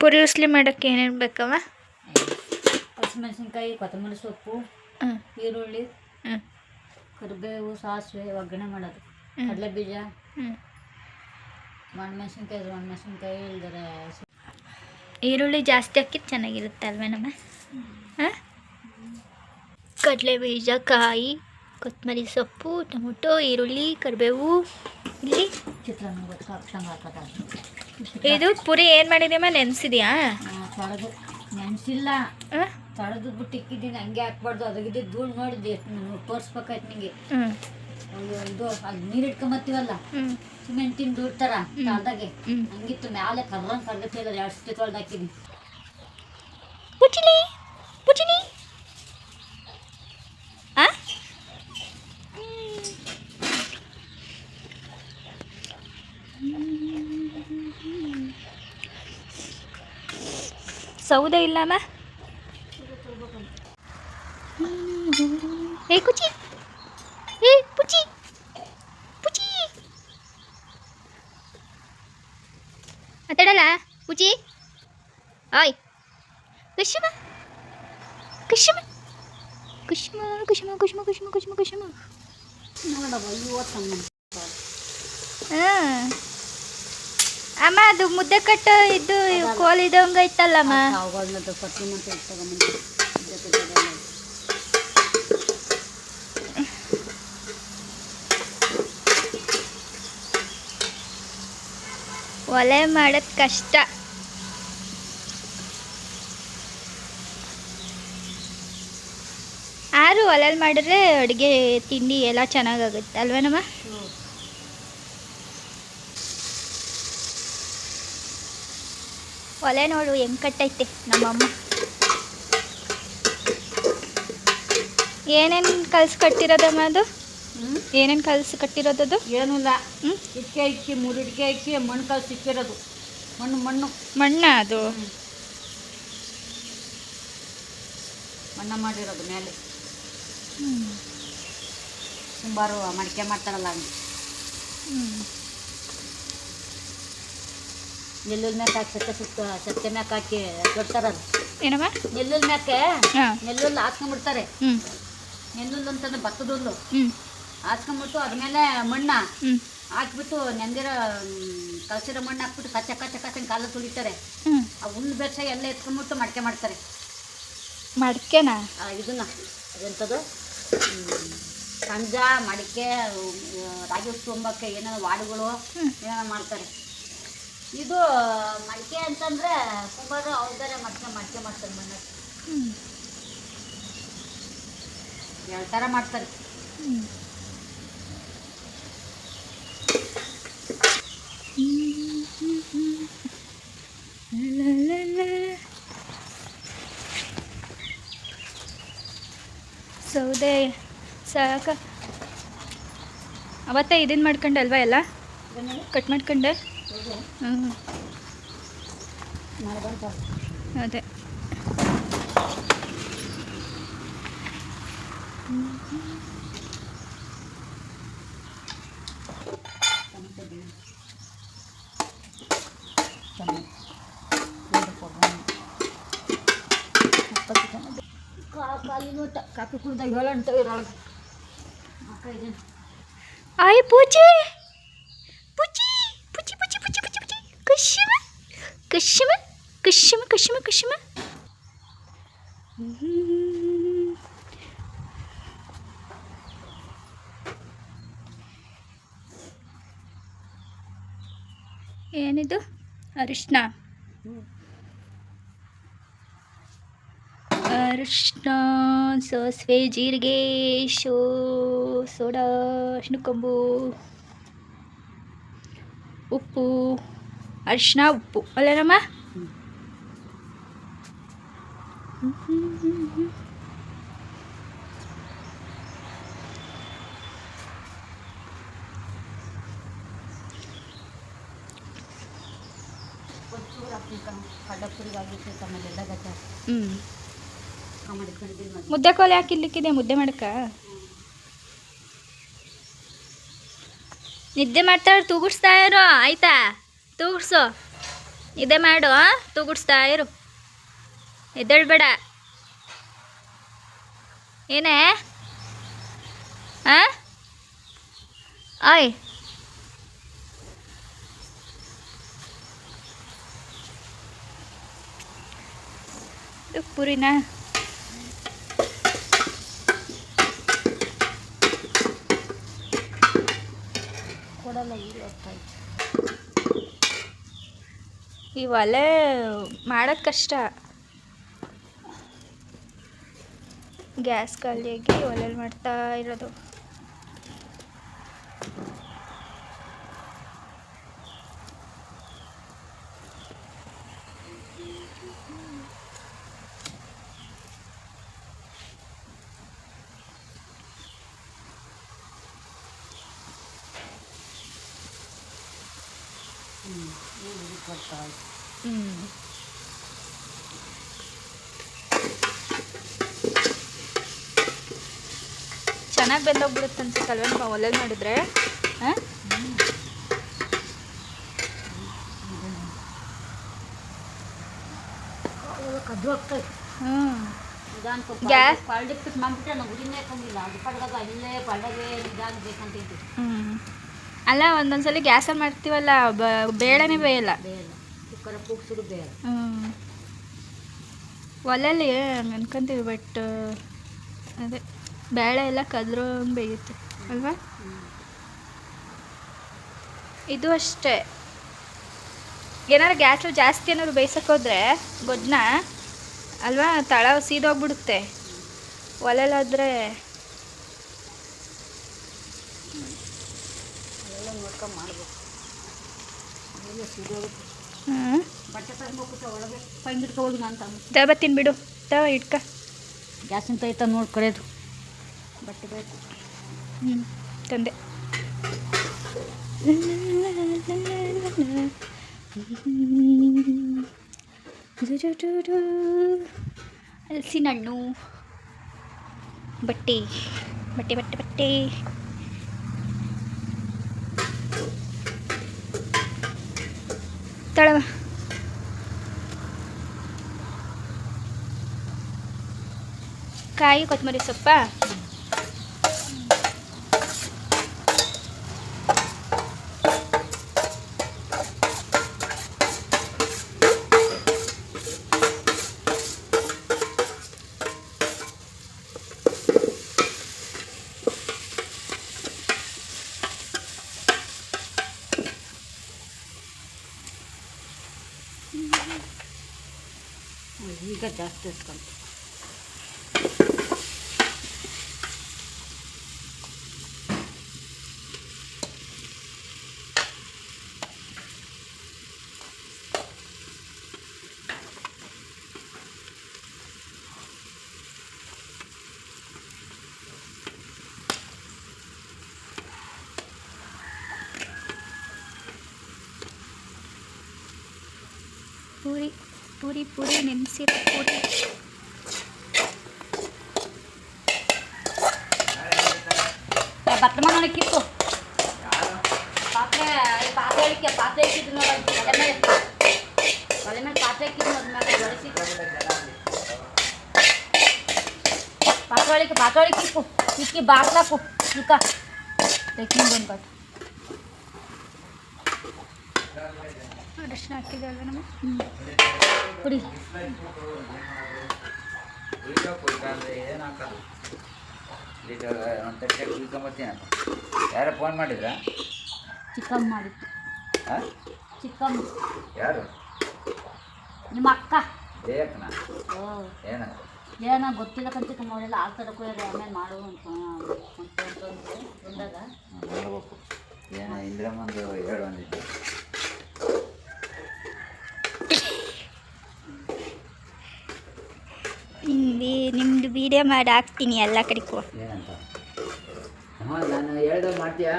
ಪುರಿ ಉಸ್ಲಿ ಮಾಡೋಕ್ಕೆ ಏನೇನು ಬೇಕವ? ಹಸಿಮೆಣಸಿನ್ಕಾಯಿ, ಕೊತ್ತಂಬರಿ ಸೊಪ್ಪು, ಈರುಳ್ಳಿ, ಕರಿಬೇವು, ಸಾಸಿವೆ, ಒಗ್ಗರಣೆ ಮಾಡೋದು, ಕಡಲೆ ಬೀಜ, ಒಣಮೆಣಸಿನ್ಕಾಯಿ ಇಲ್ದರೆ ಈರುಳ್ಳಿ ಜಾಸ್ತಿ ಹಾಕಿದ್ದು ಚೆನ್ನಾಗಿರುತ್ತೆ ಅಲ್ವೇನಮ್ಮ? ಹಾಂ, ಕಡಲೆ ಬೀಜ, ಕಾಯಿ, ಕೊತ್ತಂಬರಿ ಸೊಪ್ಪು, ಟೊಮೊಟೊ, ಈರುಳ್ಳಿ, ಕರಿಬೇವು, ಇಲ್ಲಿ ಚಿತ್ರಾನ್ನ ಹಾಕೋದು. ಇದು ಪುರಿ ಏನು ಮಾಡಿದ್ಯಮ್ಮ? ನೆನೆಸಿದ್ಯಾ? ತೊಳೆದು ನೆನೆಸಿಲ್ಲ, ತೊಳೆದು ಬಿಟ್ಟು ಇಕ್ಕಿದ್ದೀನಿ. ಹಂಗೆ ಹಾಕ್ಬಾರ್ದು, ಅದಾಗಿದ್ದು ಧೂಳು ನೋಡಿದ್ದೆ, ತೋರಿಸ್ಬೇಕಾಯ್ತು ನಿಂಗೆ. ಇದು ಅದು ನೀರು ಇಟ್ಕೊಂಬತ್ತೀವಲ್ಲ, ಸಿಮೆಂಟಿನ ಧೂಳು ಥರ ಕಾಲ್ದಾಗೆ ಹಂಗಿತ್ತು. ಮ್ಯಾಲೆ ಕರ್ಗತ್ತಿಲ್ಲ, 2 ಸತಿ ತೊಳೆದು ಹಾಕಿದ್ದೀನಿ. ಪುಚಿನಿ ಪುಚಿನಿ ಸೌದೆ ಇಲ್ಲಮ್ಮ? ಏ ಕುಚಿ, ಏ ಪುಚಿ ಪುಚಿ ಮಾತಾಡಲ್ಲ ಪುಚಿ. ಓಯ್ ಕುಶುಮ ಕುಶುಮ ಕುಶುಮ ಕುಶುಮ ಕುಶುಮ ಕುಶುಮ ಕುಶುಮ ಕುಶುಮ. ಹಾಂ ಅಮ್ಮ, ಅದು ಮುದ್ದೆ ಕಟ್ಟು ಇದು ಕೋಲ್ ಇದಂಗ ಐತಲ್ಲಮ್ಮ. ಒಲೆ ಮಾಡೋದು ಕಷ್ಟ. ಆರು ಒಲೆಯಲ್ಲಿ ಮಾಡಿದ್ರೆ ಅಡುಗೆ ತಿಂಡಿ ಎಲ್ಲ ಚೆನ್ನಾಗಾಗುತ್ತೆ ಅಲ್ವೇನಮ್ಮ? ಒಲೆ ನೋಡು ಹೆಂಗೆ ಕಟ್ಟೈತೆ ನಮ್ಮಮ್ಮ. ಏನೇನು ಕಲ್ಸಿ ಕಟ್ಟಿರೋದಮ್ಮ ಅದು? ಏನೇನು ಕಲ್ಸಿ ಕಟ್ಟಿರೋದದು? ಏನಿಲ್ಲ, ಇಟ್ಕೆ ಇಕ್ಕಿ 3 ಇಟ್ಕೆ ಇಕ್ಕಿ ಮಣ್ಣು ಕಲ್ಸಿ ಇಕ್ಕಿರೋದು. ಮಣ್ಣ ಅದು ಮಣ್ಣ ಮಾಡಿರೋದು ಮೇಲೆ. ಸುಮಾರು ಮಡಿಕೆ ಮಾಡ್ತಾರಲ್ಲ ಹಂಗೆ. ನೆಲ್ಲುಲ್ ಮ್ಯಾಕೆ ಹಾಕಿ ಸತ್ತೆ ಮ್ಯಾಕೆ ಹಾಕಿ ಕೊಡ್ತಾರದು. ಏನಮ್ಮ? ನೆಲ್ಲುಲ್ ಮ್ಯಾಕೆ ನೆಲ್ಲುಲ್ಲು ಹಾಕ್ಕೊಂಡ್ಬಿಡ್ತಾರೆ. ನೆಲ್ಲುಲ್ಲು ಅಂತಂದ್ರೆ ಭತ್ತದ ಹುಲ್ಲು ಹಾಕ್ಕೊಂಡ್ಬಿಟ್ಟು ಅದ್ಮೇಲೆ ಮಣ್ಣ ಹಾಕ್ಬಿಟ್ಟು ನೆಂದಿರೋ ಕಲಸಿರೋ ಮಣ್ಣು ಹಾಕ್ಬಿಟ್ಟು ಕಚ್ಚ ಕಾಲ ತುಳಿತಾರೆ. ಆ ಹುಲ್ಲು ಬೆಚ್ಚ ಎಲ್ಲ ಎತ್ಕೊಂಡ್ಬಿಟ್ಟು ಮಡಿಕೆ ಮಾಡ್ತಾರೆ. ಮಡಿಕೆನಾ? ಇದನ್ನ ಅದೆಂಥದ್ದು ಸಂಜ ಮಡಿಕೆ, ರಾಗಿ ತುಂಬಕ್ಕೆ ಏನೇನೋ ವಾಡುಗಳು ಏನೇನೋ ಮಾಡ್ತಾರೆ. ಇದು ಮಡಿಕೆ ಅಂತಂದರೆ ಸುಮಾರು ಅವ್ರದಾರೆ ಮಡಿಕೆ ಮಾಡ್ತಾರೆ. ಮಣ್ಣು 2 ಥರ ಮಾಡ್ತಾರೆ. ಸೌದೆ ಸಾಕ ಅವತ್ತೇ ಇದನ್ನು ಮಾಡ್ಕೊಂಡೆ ಅಲ್ವಾ? ಎಲ್ಲ ಕಟ್ ಮಾಡ್ಕೊಂಡೆ. ಅದೇ ಕಾಫಿ ಕುಡ್ದಾಗ 7 ಗಂಟೆ ಇರೋಳಗೆ ಆಯ್ ಪೂಜೆ ಪೂಜಿ ಪೂಜಿ ಪೂಜಿ ಪೂಜಿ ಪೂಜಿ ಪೂಜಿ ಕುಶುಮ ಕುಶುಮ ಕುಶುಮ ಕುಶುಮ ಕುಶುಮ. ಏನಿದು? ಅರಿಶಿನ. ಅರಿಶಿನ, ಸಾಸಿವೆ, ಜೀರಿಗೆ, ಸೋಡಾ, ಅರಿಶಿನಕೊಂಬು, ಉಪ್ಪು, ಅರಿಶಿನ ಉಪ್ಪು ಅಲ್ಲೇನಮ್ಮ? ಮುದ್ದೆ ಕೋಲೆ ಹಾಕಿರ್ಲಿಕ್ಕಿದೆ. ಮುದ್ದೆ ಮಾಡಕ್ಕ ನಿದ್ದೆ ಮಾಡ್ತಾಳೆ. ತೂಗುಡ್ಸ್ತಾ ಇರೋ ಆಯ್ತಾ? ತೂಗುಡ್ಸು. ಇದೇ ಮಾಡು, ತೂಗುಡ್ಸ್ತಾ ಇರು, ಎದ್ದೇಳ್ಬೇಡ. ಏನೇ ಆಯ್ ಪುರಿನಾ ಕೊಡಲ್ಲ ಈ ಒಲೆ ಮಾಡೋದು ಕಷ್ಟ. ಗ್ಯಾಸ್ ಖಾಲಿಯಾಗಿ ಒಲೆಯಲ್ಲಿ ಮಾಡ್ತಾ ಇರೋದು. ಚೆನ್ನಾಗಿ ಬೆಂದೋಗ್ಬಿಡುತ್ತೆ ಅನ್ಸುತ್ತಲ್ವ ನಿಮ್ಮ ಒಲೆಯಲ್ಲಿ ಮಾಡಿದ್ರೆ. ಕದ್ದು ಹೋಗ್ತದೆ. ಗ್ಯಾಸ್ ಅಲ್ಲ, ಒಂದೊಂದ್ಸಲಿ ಗ್ಯಾಸಲ್ಲಿ ಮಾಡ್ತೀವಲ್ಲ, ಬೇಳೆನೇ ಬೇಯಲ್ಲ. ಒಲೆಯಲ್ಲಿ ಅನ್ಕೊಂತೀವಿ, ಬಟ್ ಅದೇ ಬೇಳೆ ಎಲ್ಲ ಕದ್ರೂ ಬೇಯುತ್ತೆ ಅಲ್ವಾ. ಇದು ಅಷ್ಟೇ, ಏನಾದ್ರು ಗ್ಯಾಸಲ್ಲಿ ಜಾಸ್ತಿ ಏನಾದ್ರು ಬೇಯಿಸೋಕ್ಕೋದ್ರೆ ಗೊಜ್ಜನ್ನ ಅಲ್ವಾ, ತಳ ಸೀದೋಗ್ಬಿಡುತ್ತೆ. ಒಲೆಲಾದರೆ ನೋಡ್ಕೊಂಡು ಮಾಡ್ಬೇಕು. ಬಟ್ಟೆ ತಗೊಂಡ್ಬಿಟ್ಟು ಒಳಗೆ ಪೈಂಗ್ ಇಟ್ಕೋಬೋದು. ನಾನು ಬರ್ತೀನಿ ಬಿಡು, ಇಟ್ಕ. ಗ್ಯಾಸಿನ ತೈತ ನೋಡಿ ಕರೆಯೋದು. ಬಟ್ಟೆ ಬೇಕು. ತಂದೆ. ಹಲಸಿನ ಹಣ್ಣು, ಬಟ್ಟೆ ಬಟ್ಟೆ ಬಟ್ಟೆ ಬಟ್ಟೆ. ತಳವ ಕಾಯಿ ಕೊತ್ತಂಬರಿ ಸೊಪ್ಪ. ಈಗ ಜಾಸ್ತಿ ಇಸ್ಕೊಂಡು ಪೂರಿ ಪೂರಿ ಪೂರಿ ನೆನೆಸಿರೋ ಪೂರಿ. ಬತ್ತಮ ನೋಡಕ್ಕಿತ್ತು ಪಾತ್ರೆ ಪಾತ್ರೆ ಇಕ್ಕೆ ಪಾತ್ರೆ ಇಕ್ಕಿದ್ದು ನೋಡಿ ಒಲೆ ಮೇಲೆ ಪಾತ್ರೆ ಇಕ್ಕಿದ್ದು ಅದ್ಮೇಲೆ ಬಳಸಿ ಪಾತ್ರೆ ಒಳಗೆ ಇಕ್ಕು ಇಕ್ಕಿ ಬಾರ್ಲಾಕು ಇಕ್ಕ ತೆಕ್ಕಿಂದು ಒಂದು ಕಟ್ಟು ಅರಶಿನ ಹಾಕಿದಲ್ವ ನಮ್ಮ ಕುಡಿ. ಯಾರು ಫೋನ್ ಮಾಡಿದ್ರಾ? ಚಿಕ್ಕಮ್ಮ ಮಾಡಿತ್ತು. ಚಿಕ್ಕಮ್ಮ ಯಾರು? ನಿಮ್ಮ ಅಕ್ಕ. ಏಕನ ಏನ ಏನೋ ಗೊತ್ತಿಲ್ಲ ಕಂತ ಚಿಕ್ಕಮ್ಮ ಅವರೆಲ್ಲ ಆಗ್ತದೆ ಕುಯ್ಯಾರ ಆಮೇಲೆ ಮಾಡು ಅಂತ ಬಂದಾಗ ಮಾಡ್ಬೇಕು. ಏನು ಇಂದ್ರಮ್ಮಂದು ಹೇಳು ಅಂದಿದ್ದು. ನಿಮ್ಮದು ವೀಡಿಯೋ ಮಾಡಿ ಹಾಕ್ತೀನಿ ಎಲ್ಲ ಕಡೆಗೂ. ಏನಂತ? ನಾನು ಹೇಳ್ದಾಗ ಮಾಡ್ತೀಯಾ?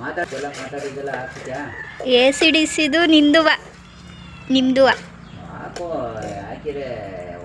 ಮಾತಾಡಿದ್ದೆಲ್ಲ ಹಾಕ್ತೀಯಾ? ACDCದು ನಿಂದುವ ನಿಮ್ಮದುವ ಹಾಕೋ. ಹಾಕಿದ್ರೆ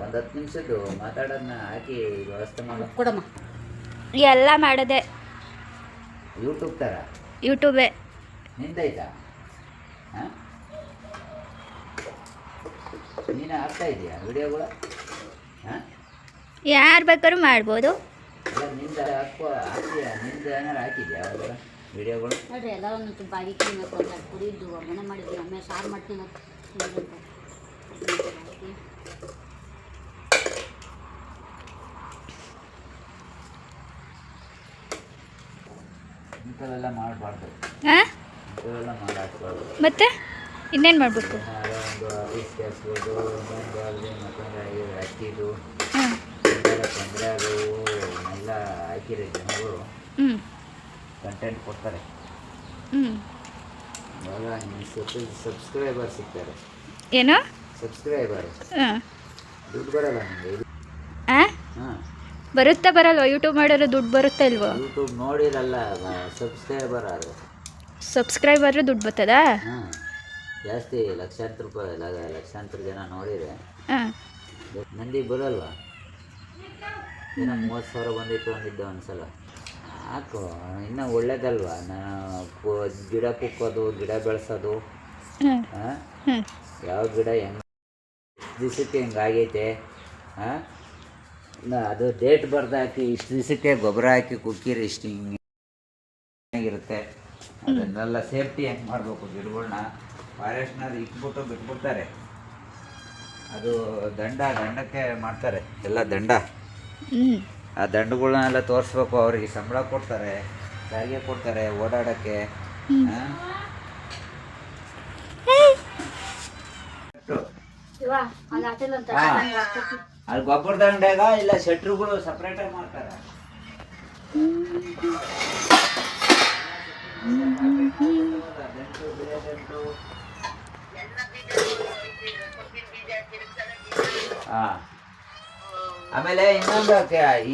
ಒಂದು 10 ನಿಮಿಷದ್ದು ಮಾತಾಡೋದನ್ನ ಹಾಕಿ ವ್ಯವಸ್ಥೆ ಮಾಡು. ಕೊಡಮ್ಮ. ಎಲ್ಲ ಮಾಡೋದೆ ಯೂಟ್ಯೂಬ್ ಥರ ಯೂಟ್ಯೂಬೇ. ನಿಂದೈತಾ? ಹಾಂ ನೀನು ಹಾಕ್ತಾ ಇದೀಯಾ ವಿಡಿಯೋಗಳು? ಹಾಂ, ಯಾರು ಬೇಕಾದ್ರೂ ಮಾಡ್ಬೋದು. ಇಲ್ಲ ನಿಂದ ಹಾಕ್ತೀಯಾ? ನಿಂದ ಏನಾರು ಹಾಕಿದ್ಯಾ ಅವಾಗ ವಿಡಿಯೋಗಳು? ನೋಡ್ರಿ ಎಲ್ಲ ಒಂದು ಬಾಗಿ ತಿನ್ಬೇಕು ಅಂತ ಕುಡಿದ್ದು ಒಮ್ಮೆ ಮಾಡಿದ್ವಿ, ಆಮೇಲೆ ಸಾರು ಮಾಡ್ತೀನಿ ಇಂಥವೆಲ್ಲ ಮಾಡಬಾರ್ದು, ಹಾಂ, ಇಂಥವೆಲ್ಲ ಮಾಡಾಕ್ಬಾರ್ದು. ಮತ್ತೆ ಇನ್ನೇನು ಮಾಡಬೇಕು? ಒಂದು ಆಫೀಸ್ ಕೆಲಸಗಳು, ಇನ್ನೊಂದು ಅಲ್ಲಿ ಮತ್ತೊಂದು ಅಕ್ಕಿದು ಹಾಂ, ಇದೆಲ್ಲ ತೊಂದರೆ ಆದವು ಎಲ್ಲ ಹಾಕಿರಿ ಜನಗಳು ಹ್ಞೂ ಕಂಟೆಂಟ್ ಕೊಡ್ತಾರೆ. ಹ್ಞೂ ಇವಾಗ ಸಬ್ಸ್ಕ್ರೈಬರ್ ಸಿಗ್ತಾರೆ. ಏನು? ಸಬ್ಸ್ಕ್ರೈಬರ್ ಹಾಂ ದುಡ್ಡು ಬರಲ್ಲ ನಿಮಗೆ ಇದು. ಹಾಂ, ಹಾಂ, ಬರುತ್ತಾ ಬರಲ್ವ? ಯೂಟ್ಯೂಬ್ ಮಾಡಿದ್ರೆ ದುಡ್ಡು ಬರುತ್ತಾ ಇಲ್ವೋ? ಯೂಟ್ಯೂಬ್ ನೋಡಿರಲ್ಲ, ಸಬ್ಸ್ಕ್ರೈಬರ್ ಅದು. ಸಬ್ಸ್ಕ್ರೈಬರ್ ದುಡ್ಡು ಬರ್ತದಾ? ಹಾಂ, ಜಾಸ್ತಿ ಲಕ್ಷಾಂತರ ರೂಪಾಯಿ ಲಕ್ಷಾಂತರ ಜನ ನೋಡಿದರೆ ಹಾಂ, ಮಂದಿ ಬರಲ್ವಾ? ಏನೋ 30,000 ಬಂದಿತ್ತು ಅಂದಿದ್ದೆ ಒಂದ್ಸಲ. ಹಾಕು, ಇನ್ನೂ ಒಳ್ಳೇದಲ್ವಾ? ನಾನು ಗಿಡ ಕುಕ್ಕೋದು, ಗಿಡ ಬೆಳೆಸೋದು, ಹಾಂ, ಹಾಂ, ಹ್ಞೂ ಯಾವ ಗಿಡ ಹೆಂಗೆ ದಿವಸಕ್ಕೆ ಹಿಂಗಾಗೈತೆ, ಹಾಂ, ಅದು ಡೇಟ್ ಬರ್ದು ಹಾಕಿ ಇಷ್ಟು ದಿವಸಕ್ಕೆ ಗೊಬ್ಬರ ಹಾಕಿ ಕುಕ್ಕಿರಿ ಇಷ್ಟು ಹಿಂಗಿರುತ್ತೆ. ಅದನ್ನೆಲ್ಲ ಸೇಫ್ಟಿ ಹೆಂಗೆ ಮಾಡಬೇಕು ಗಿಡಗಳ್ನ ಫಾರೆಸ್ಟ್ನವ್ರು ಇಟ್ಬಿಟ್ಟು ಬಿಟ್ಬಿಡ್ತಾರೆ. ಅದು ದಂಡಕ್ಕೆ ಮಾಡ್ತಾರೆ ಎಲ್ಲ ದಂಡ. ಹ್ಞೂ ಆ ದಂಡಗಳನ್ನೆಲ್ಲ ತೋರಿಸ್ಬೇಕು. ಅವ್ರಿಗೆ ಸಂಬಳ ಕೊಡ್ತಾರೆ, ಸಾರಿಗೆ ಕೊಡ್ತಾರೆ ಓಡಾಡೋಕ್ಕೆ. ಹಾಂ, ಅಲ್ಲಿ ಗೊಬ್ಬರ ದಂಡೆಗ ಇಲ್ಲ ಶೆಟ್ರುಗಳು ಸಪ್ರೇಟಾಗಿ ಮಾಡ್ತಾರೆ. ಹಾಂ, ಆಮೇಲೆ ಇನ್ನೊಂದು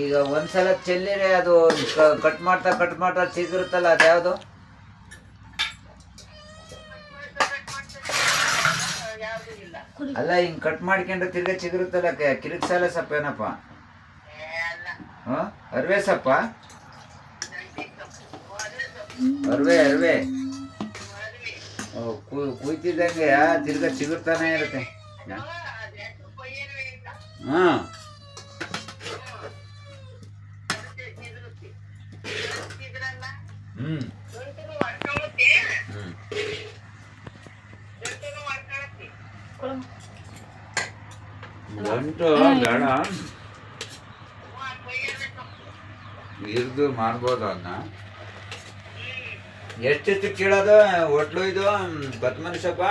ಈಗ ಒಂದ್ಸಲ ಚೆಲ್ಲಿರೆ ಅದು ಕಟ್ ಮಾಡ್ತಾ ಚಿಗುರುತ್ತಲ್ಲ, ಅದು ಯಾವುದು? ಅಲ್ಲ, ಹಿಂಗೆ ಕಟ್ ಮಾಡ್ಕೊಂಡ್ರೆ ತಿರ್ಗಾ ಚಿಗುರುತ್ತಲ್ಲ, ಕಿರಿಕ್ಸಲ್ಲ ಸೊಪ್ಪು ಏನಪ್ಪ? ಹಾಂ, ಅರ್ವೆ ಸೊಪ್ಪ? ಅರ್ವೆ ಕುಯ್ತಿದ್ದಂಗೆ ತಿರ್ಗಾ ಚಿಗುರ್ತಾನೆ ಇರುತ್ತೆ. ಹಾಂ, ಹ್ಞೂ ಗಂಟು ಬೇಡ, ಇರ್ದು ಮಾಡ್ಬೋದು ಅದನ್ನ. ಎಷ್ಟೆಷ್ಟು ಕೀಳೋದು ಒಟ್ಲು ಇದು ಕೊತ್ತಂಬರಿ ಸೊಪ್ಪ?